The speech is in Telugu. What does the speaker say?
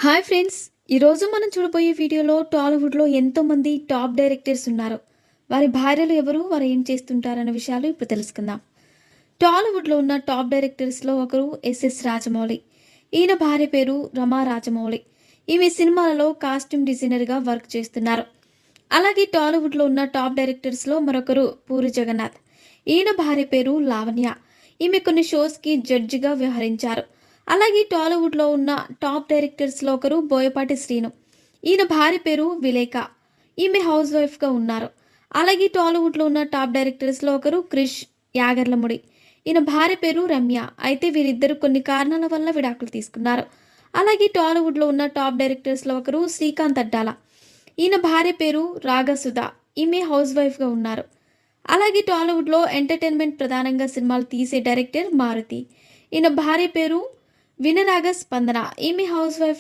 Hi friends! ఈరోజు మనం చూడబోయే వీడియోలో టాలీవుడ్‌లో ఎంతోమంది టాప్ డైరెక్టర్స్ ఉన్నారు. వారి భార్యలు ఎవరు? వారు ఏం చేస్తుంటారన్న విషయాలు ఇప్పుడు తెలుసుకుందాం. టాలీవుడ్‌లో ఉన్న టాప్ డైరెక్టర్స్‌లో ఒకరు ఎస్ఎస్ రాజమౌళి. ఈయన భార్య పేరు రమా రాజమౌళి. ఈమె సినిమాలలో కాస్ట్యూమ్ డిజైనర్‌గా వర్క్ చేస్తున్నారు. అలాగే టాలీవుడ్‌లో ఉన్న టాప్ డైరెక్టర్స్‌లో మరొకరు పూరి జగన్నాథ్. ఈయన భార్య పేరు లావణ్య. ఈమె కొన్ని షోస్‌కి జడ్జిగా వ్యవహరించారు. అలాగే టాలీవుడ్‌లో ఉన్న టాప్ డైరెక్టర్స్‌లో ఒకరు బోయపాటి శ్రీను. ఈయన భార్య పేరు విలేక. ఈమె హౌస్ వైఫ్‌గా ఉన్నారు. అలాగే టాలీవుడ్‌లో ఉన్న టాప్ డైరెక్టర్స్‌లో ఒకరు క్రిష్ యాగర్లముడి. ఈయన భార్య పేరు రమ్య. అయితే వీరిద్దరూ కొన్ని కారణాల వల్ల విడాకులు తీసుకున్నారు. అలాగే టాలీవుడ్‌లో ఉన్న టాప్ డైరెక్టర్స్‌లో ఒకరు శ్రీకాంత్ అడ్డాల. ఈయన భార్య పేరు రాగసుధ. ఈమె హౌస్ వైఫ్‌గా ఉన్నారు. అలాగే టాలీవుడ్‌లో ఎంటర్‌టైన్‌మెంట్ ప్రధానంగా సినిమాలు తీసే డైరెక్టర్ మారుతి. ఈయన భార్య పేరు వినరాగ స్పందన. ఈమె హౌస్ వైఫ్